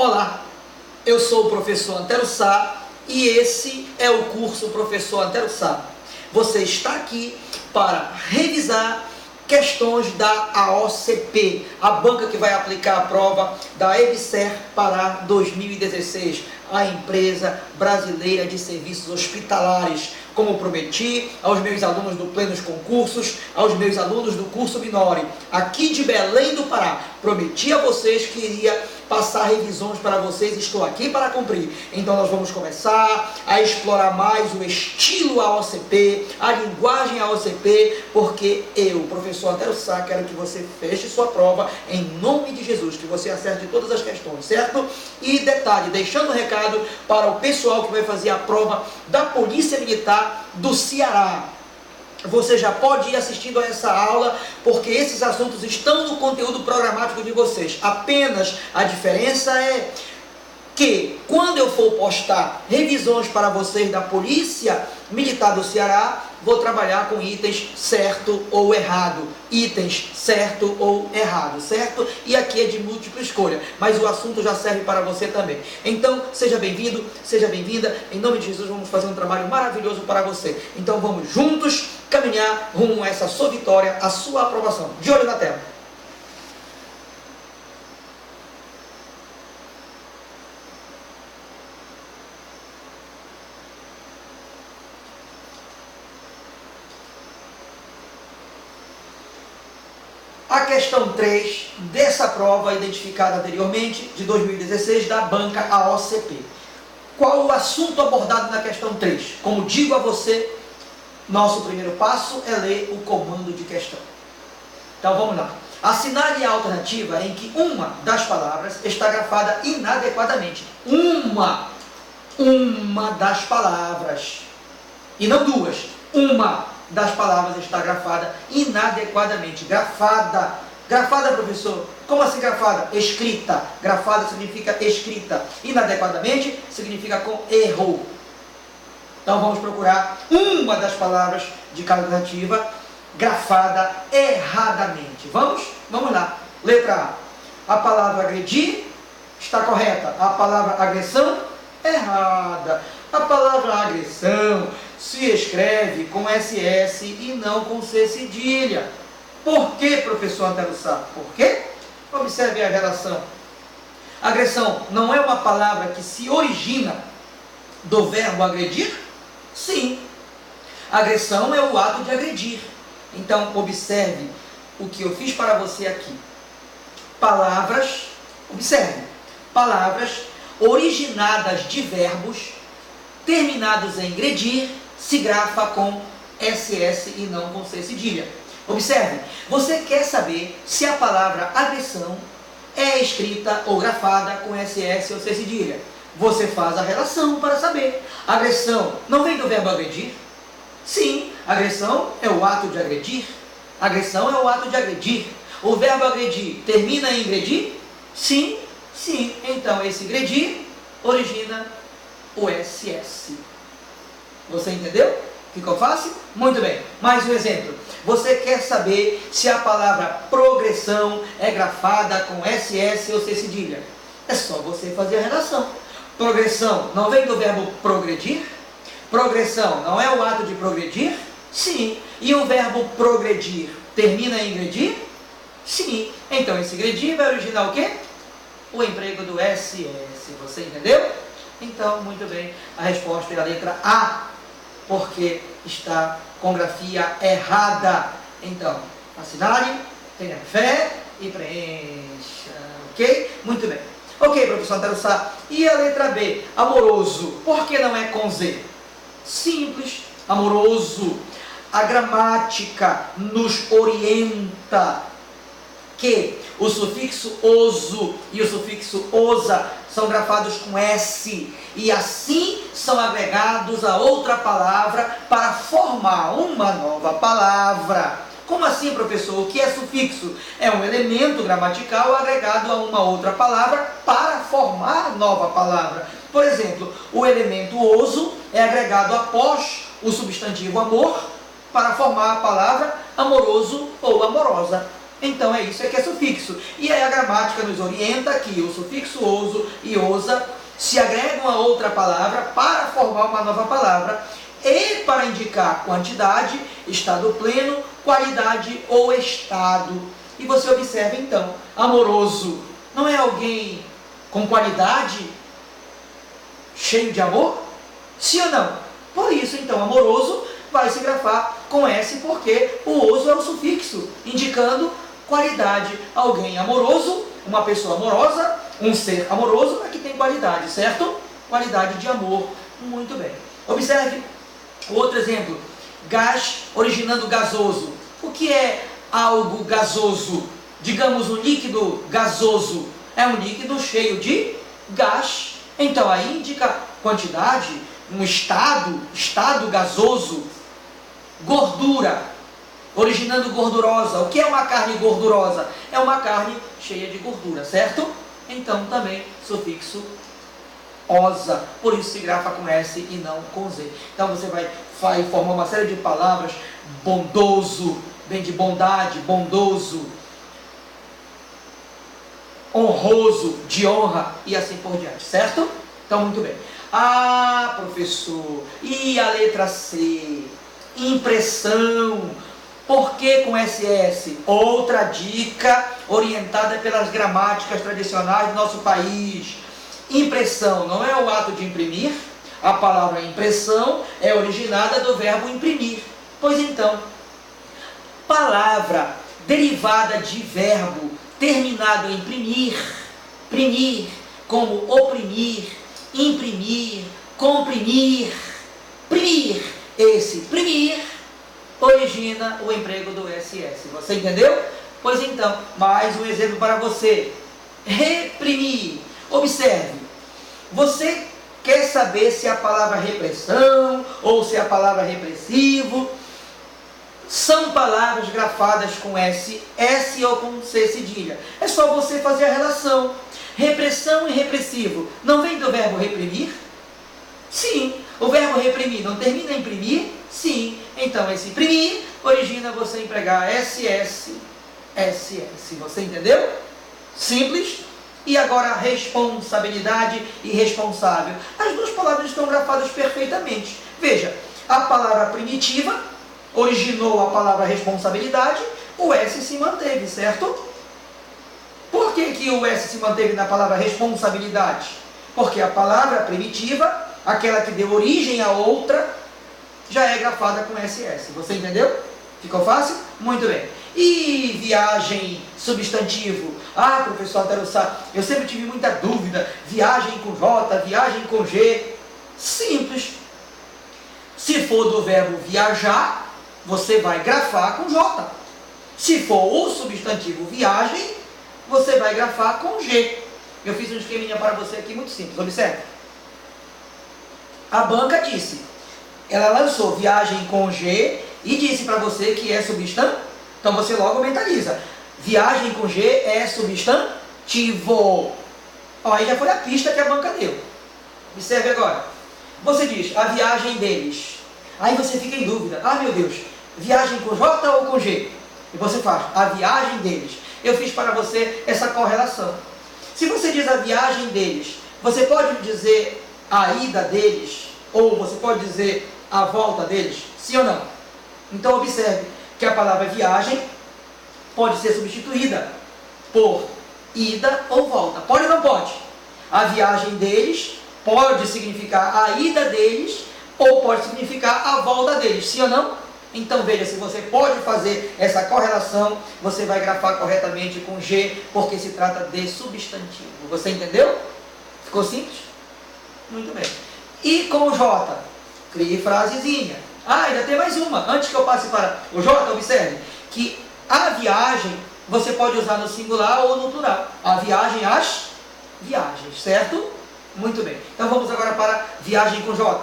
Olá, eu sou o professor Antero Sá e esse é o curso Professor Antero Sá. Você está aqui para revisar questões da AOCP, a banca que vai aplicar a prova da EBSER Pará 2016, a empresa brasileira de serviços hospitalares. Como prometi aos meus alunos do Plenos Concursos, aos meus alunos do curso Minori, aqui de Belém do Pará, prometi a vocês que iria passar revisões para vocês, estou aqui para cumprir. Então nós vamos começar a explorar mais o estilo AOCP, a linguagem AOCP, porque eu, professor Antero Sá, quero que você feche sua prova em nome de Jesus, que você acerte todas as questões, certo? E detalhe, deixando um recado para o pessoal que vai fazer a prova da Polícia Militar do Ceará. Você já pode ir assistindo a essa aula, porque esses assuntos estão no conteúdo programático de vocês. Apenas a diferença é que quando eu for postar revisões para vocês da Polícia Militar do Ceará, vou trabalhar com itens certo ou errado. Itens certo ou errado, certo? E aqui é de múltipla escolha, mas o assunto já serve para você também. Então, seja bem-vindo, seja bem-vinda. Em nome de Jesus, vamos fazer um trabalho maravilhoso para você. Então, vamos juntos caminhar rumo a essa sua vitória, a sua aprovação. De olho na tela. A questão 3 dessa prova identificada anteriormente, de 2016, da banca AOCP. Qual o assunto abordado na questão 3? Como digo a você, nosso primeiro passo é ler o comando de questão. Então vamos lá. Assinale a alternativa em que uma das palavras está grafada inadequadamente. Uma das palavras. E não duas. Uma das palavras está grafada inadequadamente. Grafada. Grafada, professor? Como assim grafada? Escrita. Grafada significa escrita. Inadequadamente significa com erro. Então vamos procurar uma das palavras de cada alternativa grafada erradamente. Vamos? Vamos lá. Letra A. A palavra agredir está correta. A palavra agressão, errada. A palavra agressão se escreve com SS e não com C cedilha. Por que, professor Antero Sá? Por quê? Observe a relação. Agressão não é uma palavra que se origina do verbo agredir? Sim. Agressão é o ato de agredir. Então, observe o que eu fiz para você aqui. Palavras, observe, palavras originadas de verbos terminados em agredir, se grafa com SS e não com C cedilha. Observe, você quer saber se a palavra agressão é escrita ou grafada com SS ou C cedilha. Você faz a relação para saber. Agressão não vem do verbo agredir? Sim, agressão é o ato de agredir. Agressão é o ato de agredir. O verbo agredir termina em agredir? Sim, sim. Então esse agredir origina o SS. Você entendeu? Ficou fácil? Muito bem. Mais um exemplo. Você quer saber se a palavra progressão é grafada com SS ou C cedilha? É só você fazer a relação. Progressão não vem do verbo progredir? Progressão não é o ato de progredir? Sim. E o verbo progredir termina em agredir? Sim. Então esse agredir vai originar o quê? O emprego do SS. Você entendeu? Então, muito bem, a resposta é a letra A, porque está com grafia errada. Então, assinale, tenha fé e preencha. Ok? Muito bem. Ok, professor Antero Sá. E a letra B, amoroso, por que não é com Z? Simples, amoroso. A gramática nos orienta que o sufixo oso e o sufixo osa são grafados com S e assim são agregados a outra palavra para formar uma nova palavra. Como assim, professor? O que é sufixo? É um elemento gramatical agregado a uma outra palavra para formar nova palavra. Por exemplo, o elemento oso é agregado após o substantivo amor para formar a palavra amoroso ou amorosa. Então é isso que é sufixo. E aí a gramática nos orienta que o sufixo oso e osa se agregam a outra palavra para formar uma nova palavra e para indicar quantidade, estado pleno, qualidade ou estado. E você observa então, amoroso não é alguém com qualidade, cheio de amor? Sim ou não? Por isso então, amoroso vai se grafar com S, porque o oso é o sufixo, indicando qualidade. Alguém amoroso, uma pessoa amorosa, um ser amoroso, é que tem qualidade, certo? Qualidade de amor. Muito bem. Observe outro exemplo. Gás originando gasoso. O que é algo gasoso? Digamos, um líquido gasoso. É um líquido cheio de gás. Então aí indica quantidade, um estado gasoso. Gordura, originando gordurosa. O que é uma carne gordurosa? É uma carne cheia de gordura, certo? Então também sufixo osa, por isso se grafa com S e não com Z. Então você vai formar uma série de palavras. Bondoso, vem de bondade, bondoso. Honroso, de honra, e assim por diante, certo? Então muito bem. Ah, professor, e a letra C? Impressão. Por que com SS? Outra dica orientada pelas gramáticas tradicionais do nosso país. Impressão não é o ato de imprimir. A palavra impressão é originada do verbo imprimir. Pois então, palavra derivada de verbo terminado em primir, como oprimir, imprimir, comprimir, primir. Esse primir origina o emprego do SS. Você entendeu? Pois então, mais um exemplo para você. Reprimir. Observe. Você quer saber se a palavra repressão ou se a palavra repressivo são palavras grafadas com S ou com C cedilha. É só você fazer a relação. Repressão e repressivo não vem do verbo reprimir? Sim. O verbo reprimir não termina em imprimir? Sim. Então esse imprimir origina você empregar SS. Você entendeu? Simples. E agora responsabilidade e responsável. As duas palavras estão grafadas perfeitamente. Veja, a palavra primitiva originou a palavra responsabilidade, o S se manteve, certo? Por que o S se manteve na palavra responsabilidade? Porque a palavra primitiva, aquela que deu origem a outra, já é grafada com SS. Você entendeu? Ficou fácil? Muito bem. E viagem, substantivo. Ah, professor Altero Sá, eu sempre tive muita dúvida. Viagem com J, viagem com G. Simples. Se for do verbo viajar, você vai grafar com J. Se for o substantivo viagem, você vai grafar com G. Eu fiz um esqueminha para você aqui muito simples. Observe. A banca disse, ela lançou viagem com G e disse para você que é substantivo. Então você logo mentaliza. Viagem com G é substantivo. Ó, aí já foi a pista que a banca deu. Observe agora. Você diz, a viagem deles. Aí você fica em dúvida. Ah, meu Deus, viagem com J ou com G? E você faz, a viagem deles. Eu fiz para você essa correlação. Se você diz a viagem deles, você pode dizer a ida deles, ou você pode dizer a volta deles, sim ou não? Então observe que a palavra viagem pode ser substituída por ida ou volta. Pode ou não pode? A viagem deles pode significar a ida deles ou pode significar a volta deles, sim ou não? Então veja, se você pode fazer essa correlação, você vai grafar corretamente com G, porque se trata de substantivo. Você entendeu? Ficou simples? Muito bem. E com o J? Crie frasezinha. Ah, ainda tem mais uma. Antes que eu passe para o J, observe que a viagem você pode usar no singular ou no plural. A viagem, as viagens, certo? Muito bem. Então vamos agora para viagem com J.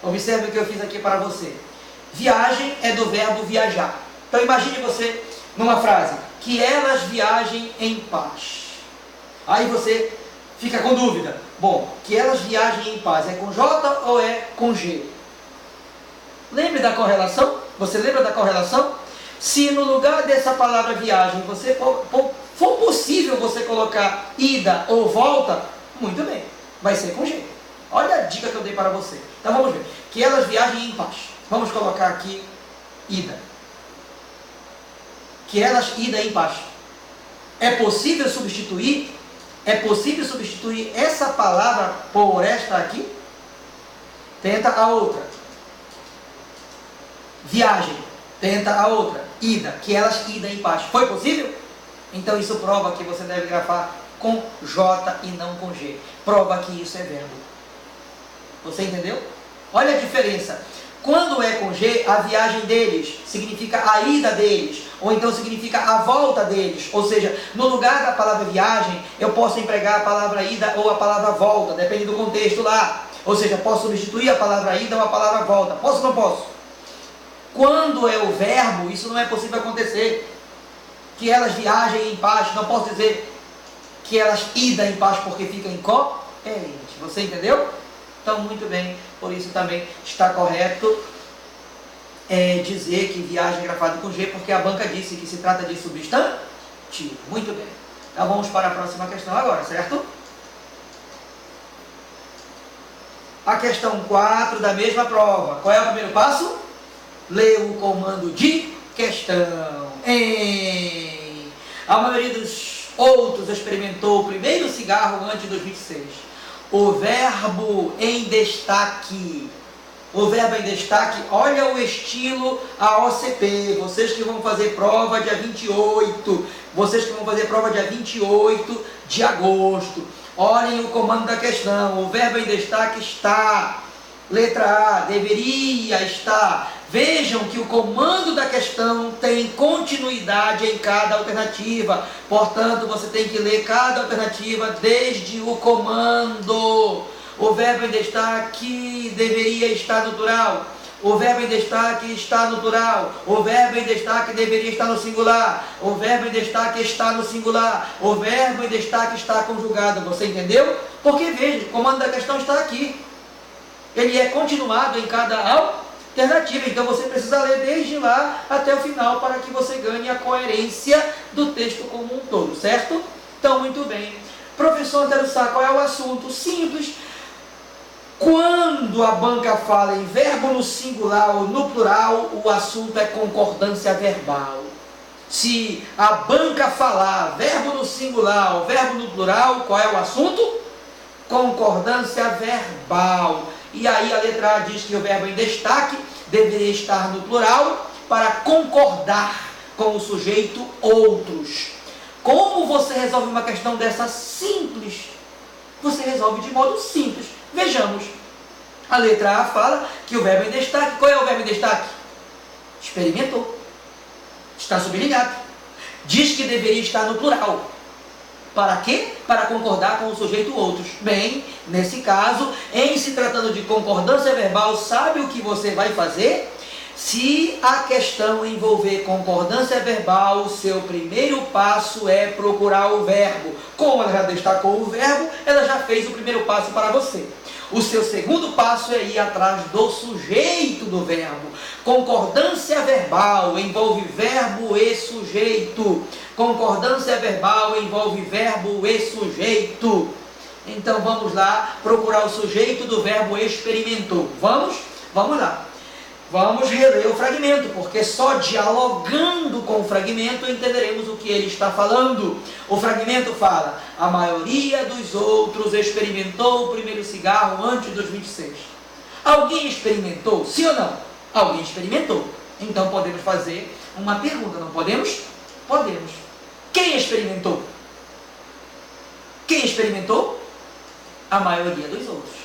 Observe o que eu fiz aqui para você. Viagem é do verbo viajar. Então imagine você numa frase, que elas viajem em paz. Aí você fica com dúvida. Bom, que elas viajem em paz é com J ou é com G? Lembre da correlação? Você lembra da correlação? Se no lugar dessa palavra viagem for possível você colocar ida ou volta, muito bem, vai ser com G. Olha a dica que eu dei para você. Então vamos ver. Que elas viajem em paz. Vamos colocar aqui ida. Que elas ida em paz. É possível substituir? É possível substituir essa palavra por esta aqui? Tenta a outra. Viagem. Tenta a outra. Ida. Que elas ida em paz. Foi possível? Então isso prova que você deve grafar com J e não com G. Prova que isso é verbo. Você entendeu? Olha a diferença. Quando é com G, a viagem deles significa a ida deles, ou então significa a volta deles. Ou seja, no lugar da palavra viagem, eu posso empregar a palavra ida ou a palavra volta, depende do contexto lá. Ou seja, posso substituir a palavra ida ou a palavra volta. Posso ou não posso? Quando é o verbo, isso não é possível acontecer. Que elas viajem em paz, não posso dizer que elas ida em paz porque fica incoerente. Você entendeu? Então, muito bem, por isso também está correto dizer que viagem é grafado com G, porque a banca disse que se trata de substantivo. Muito bem. Então, vamos para a próxima questão agora, certo? A questão 4 da mesma prova. Qual é o primeiro passo? Lê o comando de questão. A maioria dos outros experimentou o primeiro cigarro antes de 2006. O verbo em destaque. O verbo em destaque, olha o estilo AOCP. Vocês que vão fazer prova dia 28. Vocês que vão fazer prova dia 28 de agosto. Olhem o comando da questão. O verbo em destaque está. Letra A, deveria estar. Vejam que o comando da questão tem continuidade em cada alternativa. Portanto, você tem que ler cada alternativa desde o comando. O verbo em destaque deveria estar no plural. O verbo em destaque está no plural. O verbo em destaque deveria estar no singular. O verbo em destaque está no singular. O verbo em destaque está conjugado. Você entendeu? Porque veja, o comando da questão está aqui. Ele é continuado em cada alternativa. Então você precisa ler desde lá até o final para que você ganhe a coerência do texto como um todo, certo? Então, muito bem. Professor Antero Sá, qual é o assunto? Simples. Quando a banca fala em verbo no singular ou no plural, o assunto é concordância verbal. Se a banca falar verbo no singular ou verbo no plural, qual é o assunto? Concordância verbal. E aí a letra A diz que o verbo em destaque deveria estar no plural para concordar com o sujeito outros. Como você resolve uma questão dessa simples? Você resolve de modo simples. Vejamos. A letra A fala que o verbo em destaque, qual é o verbo em destaque? Experimentou. Está sublinhado. Diz que deveria estar no plural. Para quê? Para concordar com o sujeito outros. Bem, nesse caso, em se tratando de concordância verbal, sabe o que você vai fazer? Se a questão envolver concordância verbal, o seu primeiro passo é procurar o verbo. Como ela já destacou o verbo, ela já fez o primeiro passo para você. O seu segundo passo é ir atrás do sujeito do verbo. Concordância verbal envolve verbo e sujeito. Concordância verbal envolve verbo e sujeito. Então vamos lá procurar o sujeito do verbo experimentou. Vamos? Vamos lá. Vamos reler o fragmento, porque só dialogando com o fragmento entenderemos o que ele está falando. O fragmento fala: a maioria dos outros experimentou o primeiro cigarro antes dos 26. Alguém experimentou? Sim ou não? Alguém experimentou. Então podemos fazer uma pergunta, não podemos? Podemos. Quem experimentou? Quem experimentou? A maioria dos outros.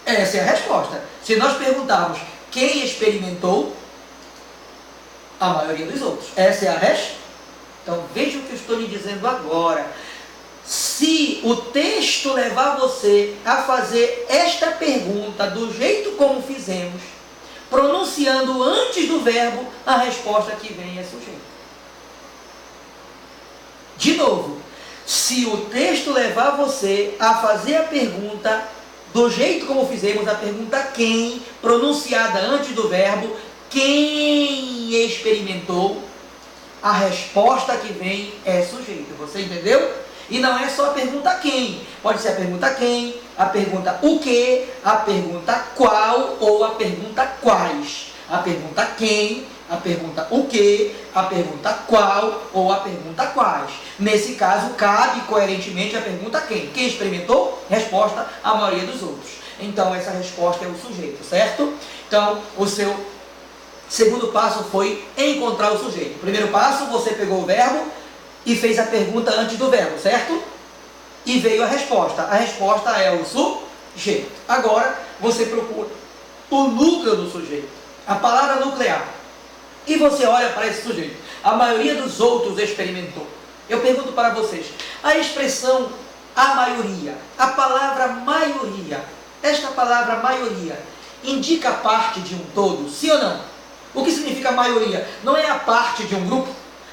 Essa é a resposta. Se nós perguntarmos quem experimentou, a maioria dos outros. Essa é a resposta. Então veja o que eu estou lhe dizendo agora. Se o texto levar você a fazer esta pergunta do jeito como fizemos, pronunciando antes do verbo, a resposta que vem é sujeito. De novo, se o texto levar você a fazer a pergunta do jeito como fizemos, a pergunta quem, pronunciada antes do verbo, quem experimentou, a resposta que vem é sujeito. Você entendeu? E não é só a pergunta quem. Pode ser a pergunta quem, a pergunta o que, a pergunta qual ou a pergunta quais. A pergunta quem, a pergunta o que, a pergunta qual ou a pergunta quais. Nesse caso, cabe coerentemente a pergunta quem. Quem experimentou? Resposta, a maioria dos outros. Então, essa resposta é o sujeito, certo? Então, o seu segundo passo foi encontrar o sujeito. Primeiro passo, você pegou o verbo e fez a pergunta antes do verbo, certo? E veio a resposta. A resposta é o sujeito. Agora, você procura o núcleo do sujeito, a palavra nuclear. E você olha para esse sujeito. A maioria dos outros experimentou. Eu pergunto para vocês, a expressão a maioria, a palavra maioria, esta palavra maioria, indica parte de um todo, sim ou não? O que significa maioria? Não é a parte de um grupo?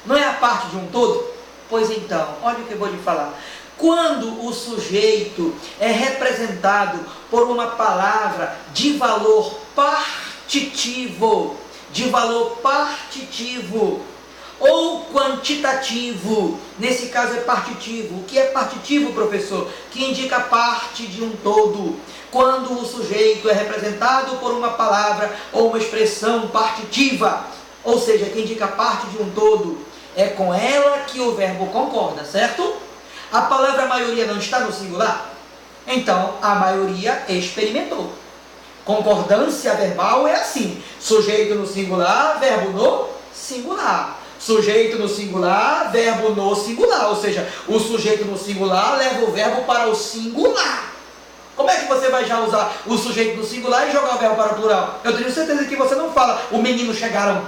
Não é a parte de um todo? Pois então, olha o que eu vou lhe falar. Quando o sujeito é representado por uma palavra de valor partitivo, ou quantitativo, nesse caso é partitivo. O que é partitivo, professor? Que indica parte de um todo. Quando o sujeito é representado por uma palavra ou uma expressão partitiva, ou seja, que indica parte de um todo, é com ela que o verbo concorda, certo? A palavra maioria não está no singular? Então, a maioria experimentou. Concordância verbal é assim: sujeito no singular, verbo no singular. Sujeito no singular, verbo no singular. Ou seja, o sujeito no singular leva o verbo para o singular. Como é que você vai já usar o sujeito no singular e jogar o verbo para o plural? Eu tenho certeza que você não fala, o menino chegaram,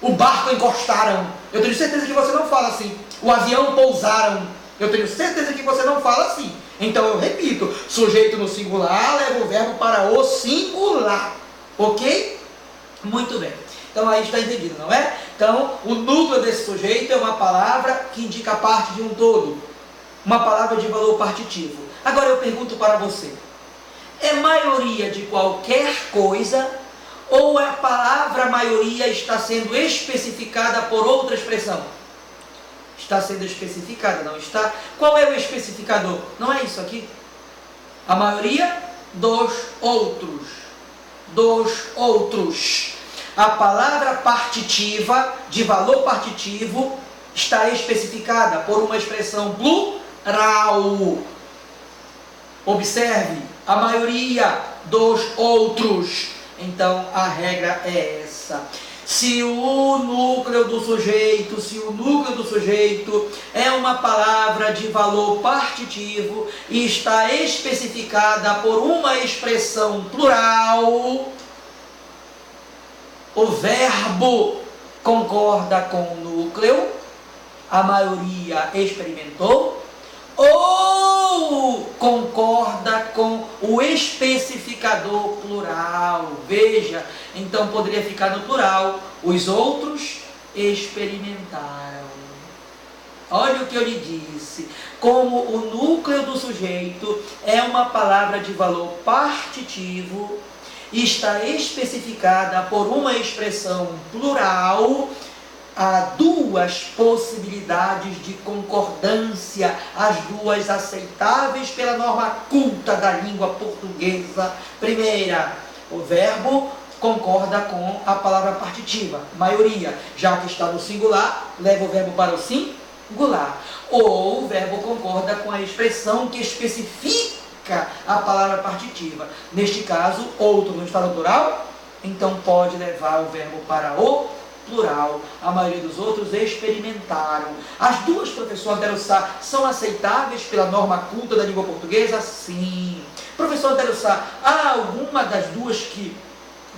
o barco encostaram. Eu tenho certeza que você não fala assim, o avião pousaram. Eu tenho certeza que você não fala assim. Então eu repito, sujeito no singular leva o verbo para o singular. Ok? Muito bem. Então aí está entendido, não é? Então o núcleo desse sujeito é uma palavra que indica parte de um todo. Uma palavra de valor partitivo. Agora eu pergunto para você, é maioria de qualquer coisa ou a palavra maioria está sendo especificada por outra expressão? Está sendo especificada, não está? Qual é o especificador? Não é isso aqui? A maioria dos outros. Dos outros. A palavra partitiva, de valor partitivo, está especificada por uma expressão plural. Observe, a maioria dos outros. Então, a regra é essa. Se o núcleo do sujeito, é uma palavra de valor partitivo e está especificada por uma expressão plural, o verbo concorda com o núcleo, a maioria experimentou, ou concorda com o especificador plural. Veja, então poderia ficar no plural, os outros experimentaram. Olha o que eu lhe disse, como o núcleo do sujeito é uma palavra de valor partitivo, está especificada por uma expressão plural, há duas possibilidades de concordância, as duas aceitáveis pela norma culta da língua portuguesa. Primeira, o verbo concorda com a palavra partitiva, maioria, já que está no singular, leva o verbo para o singular. Ou o verbo concorda com a expressão que especifica a palavra partitiva. Neste caso, outro não está no plural, então pode levar o verbo para o plural. A maioria dos outros experimentaram. As duas, professor Antero Sá, são aceitáveis pela norma culta da língua portuguesa? Sim. Professor Antero Sá, há alguma das duas que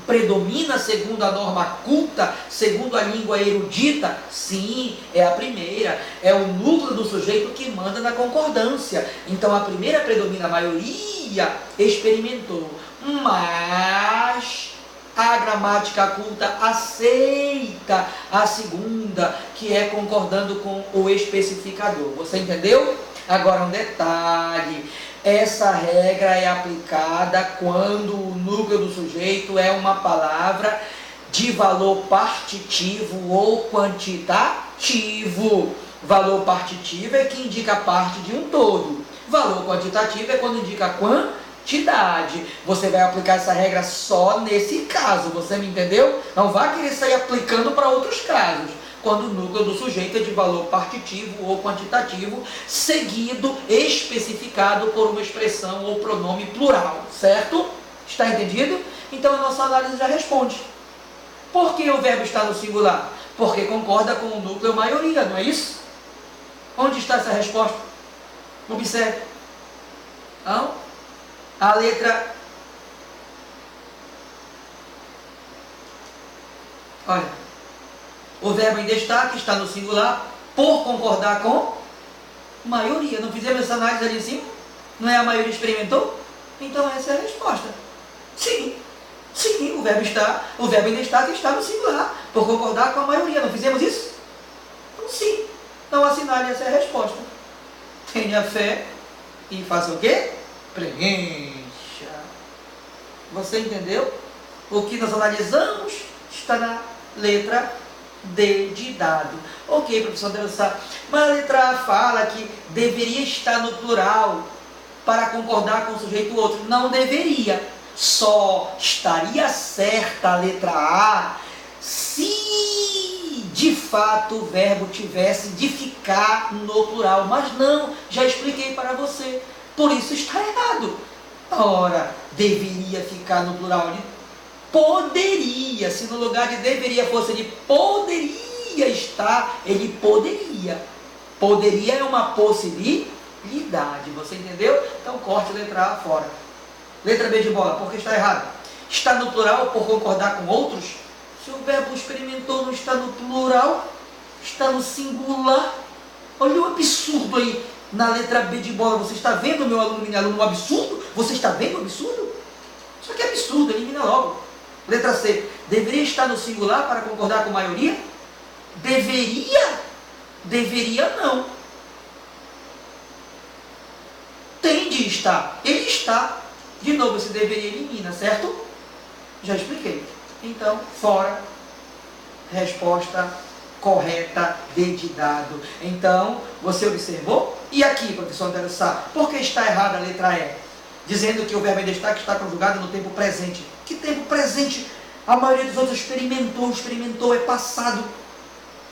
predomina segundo a norma culta, segundo a língua erudita? Sim, é a primeira. É o núcleo do sujeito que manda na concordância. Então a primeira predomina, a maioria experimentou. Mas a gramática culta aceita a segunda, que é concordando com o especificador. Você entendeu? Agora um detalhe. Essa regra é aplicada quando o núcleo do sujeito é uma palavra de valor partitivo ou quantitativo. Valor partitivo é que indica parte de um todo. Valor quantitativo é quando indica quantidade. Você vai aplicar essa regra só nesse caso, você me entendeu? Não vai querer sair aplicando para outros casos. Quando o núcleo do sujeito é de valor partitivo ou quantitativo, seguido, especificado por uma expressão ou pronome plural, certo? Está entendido? Então a nossa análise já responde. Por que o verbo está no singular? Porque concorda com o núcleo maioria, não é isso? Onde está essa resposta? Observe. Não? A letra... Olha. O verbo em destaque está no singular por concordar com maioria. Não fizemos essa análise ali em cima? Não é a maioria experimentou? Então essa é a resposta. Sim. Sim, o verbo em destaque está no singular por concordar com a maioria. Não fizemos isso? Então sim. Então assinale essa é a resposta. Tenha fé e faça o quê? Preencha. Você entendeu? O que nós analisamos está na letra D de dado. Ok, professor Deus sabe. Mas a letra A fala que deveria estar no plural para concordar com o sujeito outro. Não deveria. Só estaria certa a letra A se de fato o verbo tivesse de ficar no plural. Mas não, já expliquei para você. Por isso está errado. Ora, deveria ficar no plural. Poderia, se no lugar de deveria fosse de poderia estar, ele poderia. Poderia é uma possibilidade, você entendeu? Então corte a letra A fora. Letra B de bola, porque está errado. Está no plural por concordar com outros? Se o verbo experimentou não está no plural, está no singular. Olha o absurdo aí na letra B de bola. Você está vendo, meu aluno, minha aluna, um absurdo? Você está vendo o absurdo? Isso aqui é absurdo, elimina logo. Letra C. Deveria estar no singular para concordar com a maioria? Deveria? Deveria não. Tem de estar. Ele está. De novo, esse deveria elimina, certo? Já expliquei. Então, fora. Resposta correta, D de dado. Então, você observou? E aqui, professor André Sá, por que está errada a letra E? Dizendo que o verbo em destaque está conjugado no tempo presente. Que tempo presente? A maioria dos outros experimentou, é passado.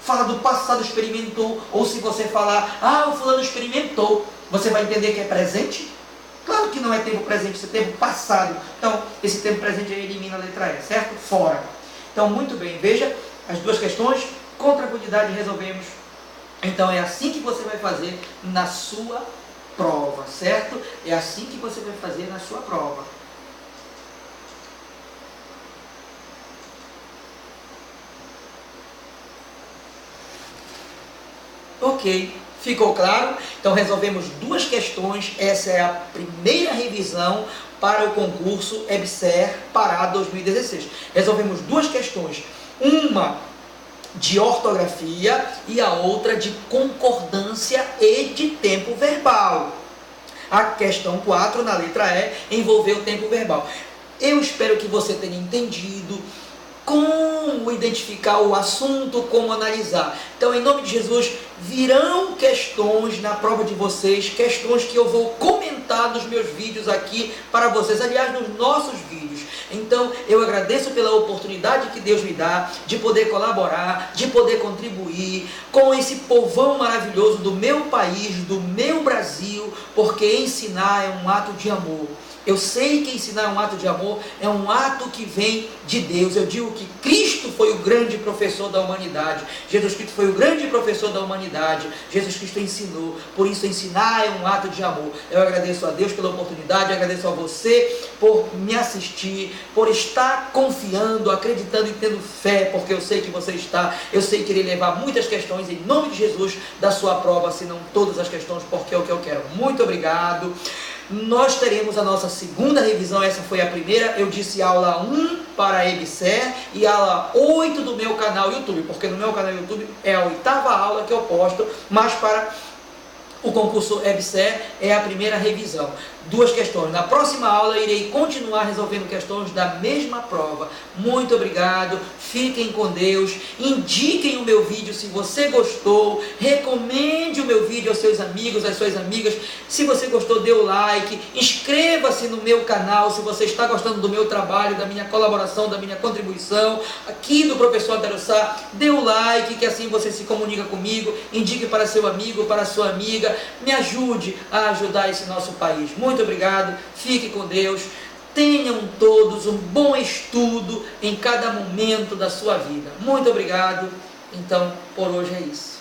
Fala do passado, experimentou. Ou se você falar, o fulano experimentou, você vai entender que é presente? Claro que não é tempo presente, isso é tempo passado. Então, esse tempo presente aí elimina a letra E, certo? Fora. Então, muito bem, veja as duas questões, com tranquilidade resolvemos. Então, é assim que você vai fazer na sua prova, certo? É assim que você vai fazer na sua prova. Ok, ficou claro? Então resolvemos duas questões. Essa é a primeira revisão para o concurso EBSER Pará 2016. Resolvemos duas questões, uma de ortografia e a outra de concordância e de tempo verbal. A questão 4, na letra E, envolveu o tempo verbal. Eu espero que você tenha entendido como identificar o assunto, como analisar. Então, em nome de Jesus, virão questões na prova de vocês, questões que eu vou comentar nos meus vídeos aqui para vocês, aliás, nos nossos vídeos. Então, eu agradeço pela oportunidade que Deus me dá de poder colaborar, de poder contribuir com esse povão maravilhoso do meu país, do meu Brasil, porque ensinar é um ato de amor. Eu sei que ensinar é um ato de amor, é um ato que vem de Deus. Eu digo que Cristo foi o grande professor da humanidade. Jesus Cristo foi o grande professor da humanidade. Jesus Cristo ensinou. Por isso, ensinar é um ato de amor. Eu agradeço a Deus pela oportunidade, agradeço a você por me assistir, por estar confiando, acreditando e tendo fé, porque eu sei que você está. Eu sei que irei levar muitas questões em nome de Jesus da sua prova, se não todas as questões, porque é o que eu quero. Muito obrigado. Nós teremos a nossa segunda revisão, essa foi a primeira, eu disse aula 1 para a EBSER e aula 8 do meu canal YouTube, porque no meu canal YouTube é a 8ª aula que eu posto, mas para O concurso EBSER é a primeira revisão. Duas questões. Na próxima aula irei continuar resolvendo questões da mesma prova. Muito obrigado, fiquem com Deus, indiquem o meu vídeo se você gostou, recomende o meu vídeo aos seus amigos, às suas amigas. Se você gostou, dê o like, inscreva-se no meu canal se você está gostando do meu trabalho, da minha colaboração, da minha contribuição, aqui do professor Aderossá. Dê o like, que assim você se comunica comigo, indique para seu amigo, para sua amiga, me ajude a ajudar esse nosso país. Muito obrigado, fique com Deus, tenham todos um bom estudo em cada momento da sua vida. Muito obrigado, então por hoje é isso.